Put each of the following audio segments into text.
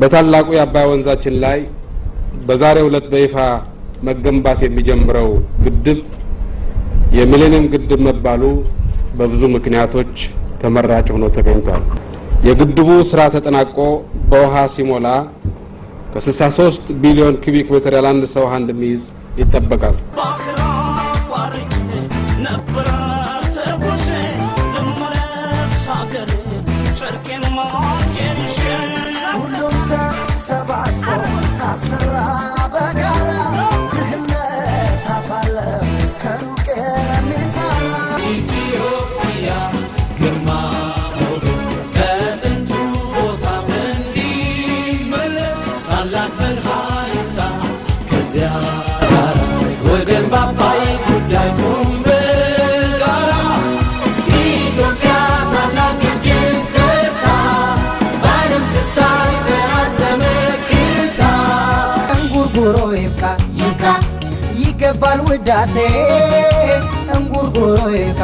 በታላቁ የአባይ ወንዛችን ላይ በዛሬው ዕለት በይፋ መገንባት የሚጀምረው ግድብ የሚሌኒየም ግድብ መባሉ በብዙ ምክንያቶች ተመራጭ ሆኖ ተገኝቷል። የግድቡ ስራ ተጠናቆ በውሃ ሲሞላ ከ63 ቢሊዮን ኩቢክ ሜትር ያላነሰ ውሃ እንደሚይዝ ይጠበቃል። ይገባል ውዳሴ እንጉርጉሮ ይካ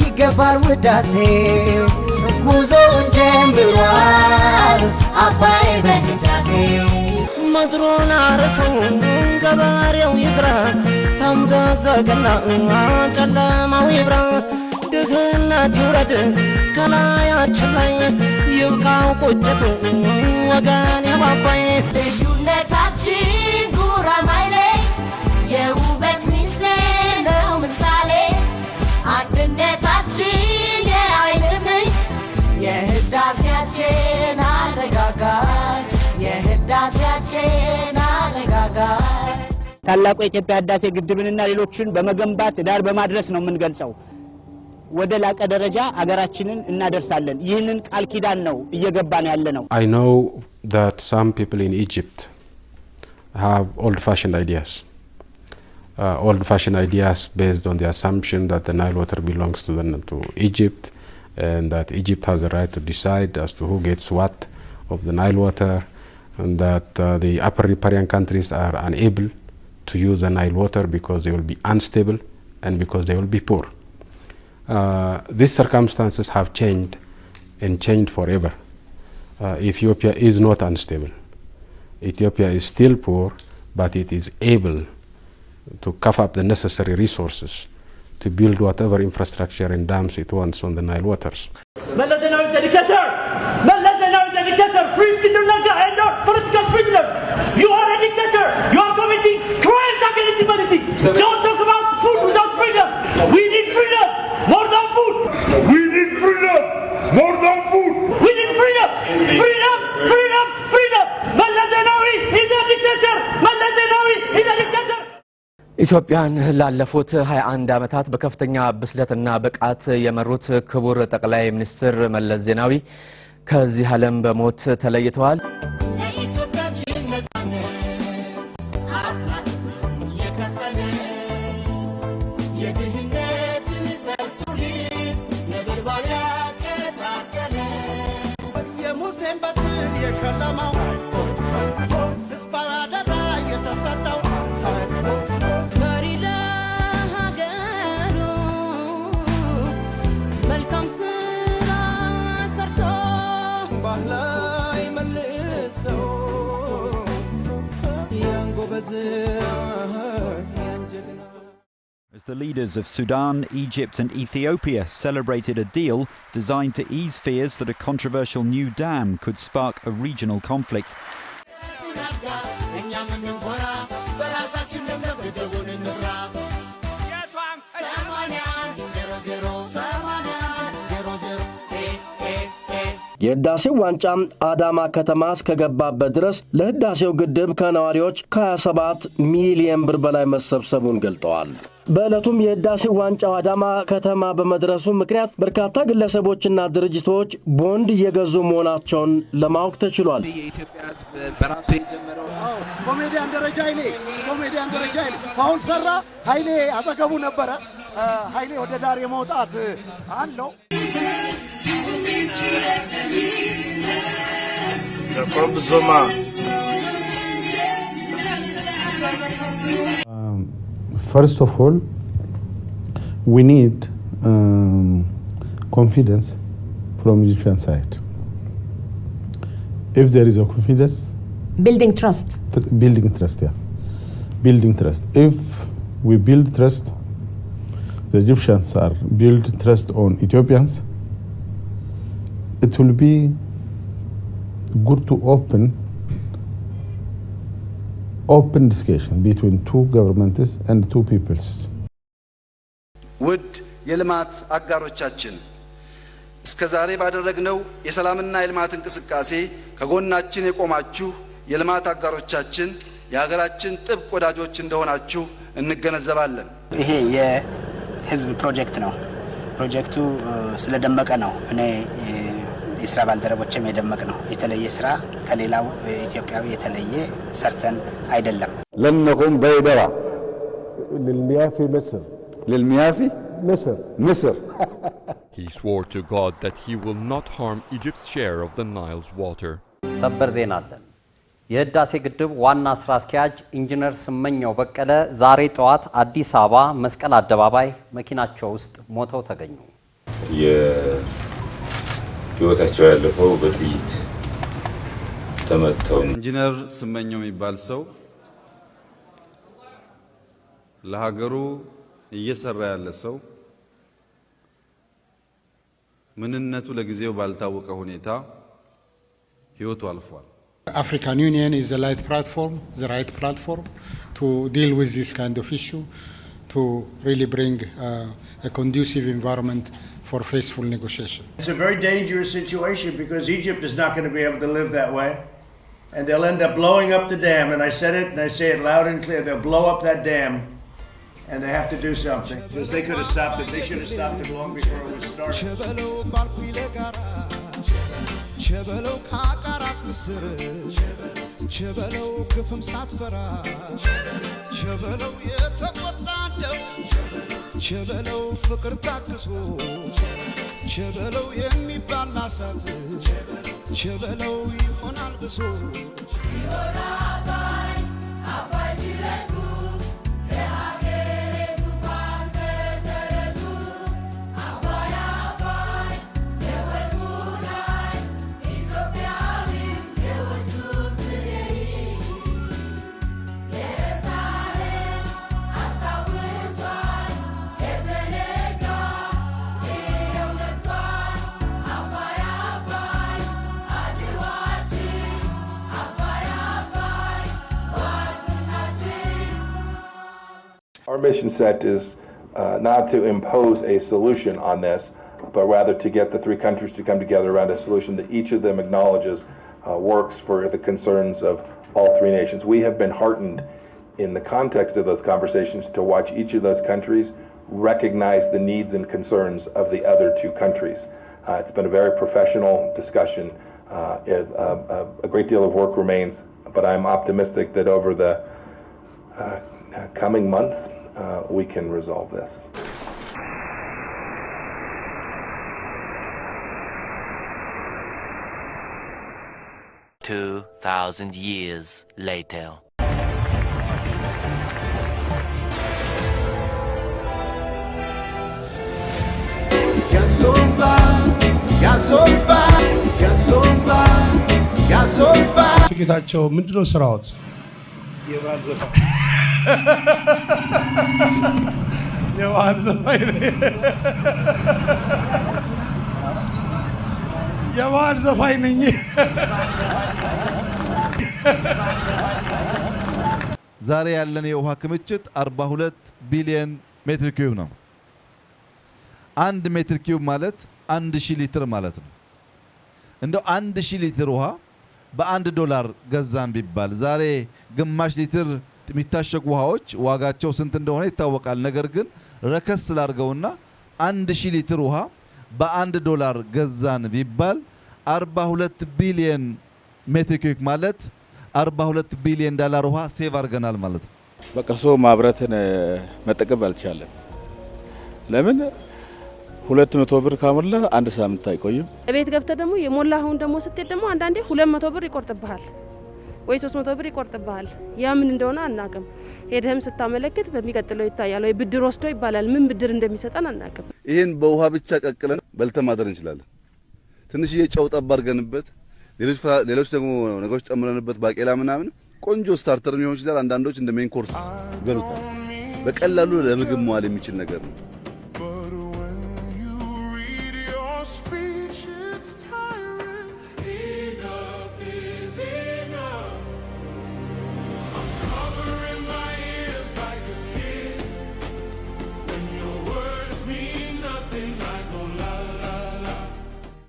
ይገባል ውዳሴ ጉዞውን ጀምሯል አባይ በህዳሴ ምድሩን አርሰው ገበሬው ይዝራ ተምዘግዘግና ጨለማው ይብራ ድህነት ይውረድ ከላያችን ላይ ይብቃው ቁጭቱ ወገን የባባይ ልዩነታችን ጉራማይሌ የውበት ሚስጥር ነው ምሳሌ አንድነታችን የኃይል ምንጭ የህዳሴያችን አረጋጋጭ የህዳሴያችን አረጋጋጭ ታላቁ የኢትዮጵያ ህዳሴ ግድብንና ሌሎችን በመገንባት ዳር በማድረስ ነው የምንገልጸው። ወደ ላቀ ደረጃ አገራችንን እናደርሳለን። ይህንን ቃል ኪዳን ነው እየገባን ያለ ነው። I know that some people in Egypt have old-fashioned ideas. Old-fashioned ideas based on the assumption that the Nile water belongs to Egypt and that Egypt has the right to decide as to who gets what of the Nile water and that the upper riparian countries are unable to use the Nile water because they will be unstable and because they will be poor. These circumstances have changed and changed forever. Ethiopia is not unstable. Ethiopia is still poor, but it is able to cough up the necessary resources to build whatever infrastructure and dams it wants on the Nile waters. Free Peter Naga and not political prisoner. You are a dictator. You are committing crimes against humanity. Don't talk about food without freedom. We need freedom more than food. We need freedom more than food. We need freedom. Freedom, freedom, freedom. Mallah Zenawi is a dictator. Mallah Zenawi is a dictator. ኢትዮጵያን ላለፉት 21 ዓመታት በከፍተኛ ብስለትና ብቃት የመሩት ክቡር ጠቅላይ ሚኒስትር መለስ ዜናዊ ከዚህ ዓለም በሞት ተለይተዋል። As the leaders of Sudan, Egypt and Ethiopia celebrated a deal designed to ease fears that a controversial new dam could spark a regional conflict. የህዳሴው ዋንጫ አዳማ ከተማ እስከገባበት ድረስ ለህዳሴው ግድብ ከነዋሪዎች ከ27 ሚሊዮን ብር በላይ መሰብሰቡን ገልጠዋል። በዕለቱም የህዳሴው ዋንጫው አዳማ ከተማ በመድረሱ ምክንያት በርካታ ግለሰቦችና ድርጅቶች ቦንድ እየገዙ መሆናቸውን ለማወቅ ተችሏል። የኢትዮጵያ ህዝብ በራሱ የጀመረው ኮሜዲያን ደረጃ ኃይሌ ፋውል ሰራ። ኃይሌ አጠገቡ ነበረ። ኃይሌ ወደ ዳር የመውጣት አለው። First of all, we need confidence from Egyptian side. if there is a confidence, building trust. Building trust, yeah. Building trust. If we build trust, the Egyptians are build trust on Ethiopians, it will be good to open discussion between two governments and two peoples. ውድ የልማት አጋሮቻችን እስከዛሬ ባደረግነው የሰላምና የልማት እንቅስቃሴ ከጎናችን የቆማችሁ የልማት አጋሮቻችን የሀገራችን ጥብቅ ወዳጆች እንደሆናችሁ እንገነዘባለን። ይሄ የህዝብ ፕሮጀክት ነው። ፕሮጀክቱ ስለደመቀ ነው እኔ የስራ ባልደረቦችም የደመቅ ነው። የተለየ ስራ ከሌላው ኢትዮጵያዊ የተለየ ሰርተን አይደለም። ለነቆም በይደራ للميافي مصر للميافي مصر He swore to God that he will not harm Egypt's share of the Nile's water. ሰበር ዜና አለን። የህዳሴ ግድብ ዋና ስራ አስኪያጅ ኢንጂነር ስመኘው በቀለ ዛሬ ጠዋት አዲስ አበባ መስቀል አደባባይ መኪናቸው ውስጥ ሞተው ተገኙ። ህይወታቸው ያለፈው በጥይት ተመተው። ኢንጂነር ስመኘው የሚባል ሰው ለሀገሩ እየሰራ ያለ ሰው ምንነቱ ለጊዜው ባልታወቀ ሁኔታ ህይወቱ አልፏል። African Union is the right platform to deal with this kind of issue, to really bring a conducive environment for faithful negotiation. It's a very dangerous situation because Egypt is not going to be able to live that way. And they'll end up blowing up the dam. And I said it, and I say it loud and clear. They'll blow up that dam, and they have to do something. Because they could have stopped it. They should have stopped it long before it was started. ቸበለው ካቃራት ምስር ቸበለው ክፍም ሳትፈራ ቸበለው የተቆጣለው ቸበለው ፍቅር ታክሶ ቸበለው የሚባል አሳት ቸበለው ይሆናል ብሶ Our mission set is not to impose a solution on this, but rather to get the three countries to come together around a solution that each of them acknowledges works for the concerns of all three nations. We have been heartened in the context of those conversations to watch each of those countries recognize the needs and concerns of the other two countries. It's been a very professional discussion. A great deal of work remains, but I'm optimistic that over the coming months, we can resolve this. $2,000 years later. ጌታቸው ምንድነው ስራዎት? የባህል ዘፋኝ የባህል ዘፋኝ ነኝ። ዛሬ ያለን የውሃ ክምችት 42 ቢሊዮን ሜትር ኪዩብ ነው። 1 ሜትር ኪዩብ ማለት 1000 ሊትር ማለት ነው። እንደው 1000 ሊትር ውሃ $1 ገዛን ቢባል ዛሬ ግማሽ ሊትር የሚታሸጉ ውሃዎች ዋጋቸው ስንት እንደሆነ ይታወቃል። ነገር ግን ረከስ ስላርገውና 1000 ሊትር ውሃ $1 ገዛን ቢባል 42 ቢሊዮን ሜትር ኪዩብ ማለት $42 ቢሊዮን ውሃ ሴቭ አርገናል ማለት ነው። በቀሶ ማብራትን መጠቀም አልቻለም። ለምን 200 ብር ካሞላ አንድ ሳምንት አይቆይም። ቤት ገብተ ደግሞ የሞላውን ደግሞ ስትሄድ ደግሞ አንዳንዴ 200 ብር ይቆርጥብሃል ወይ 300 ብር ይቆርጥብሃል። ያ ምን እንደሆነ አናውቅም። ሄደህም ስታመለክት በሚቀጥለው ይታያል ወይ ብድር ወስዶ ይባላል። ምን ብድር እንደሚሰጠን አናውቅም። ይሄን በውሃ ብቻ ቀቅለን በልተን ማደር እንችላለን። ትንሽዬ ጨው ጠብ አድርገንበት ሌሎች ደግሞ ነገሮች ጨምረንበት ባቄላ ምናምን ቆንጆ ስታርተር ሊሆን ይችላል። አንዳንዶች እንደ ሜን ኮርስ ይበሉታል። በቀላሉ ለምግብ መዋል የሚችል ነገር ነው።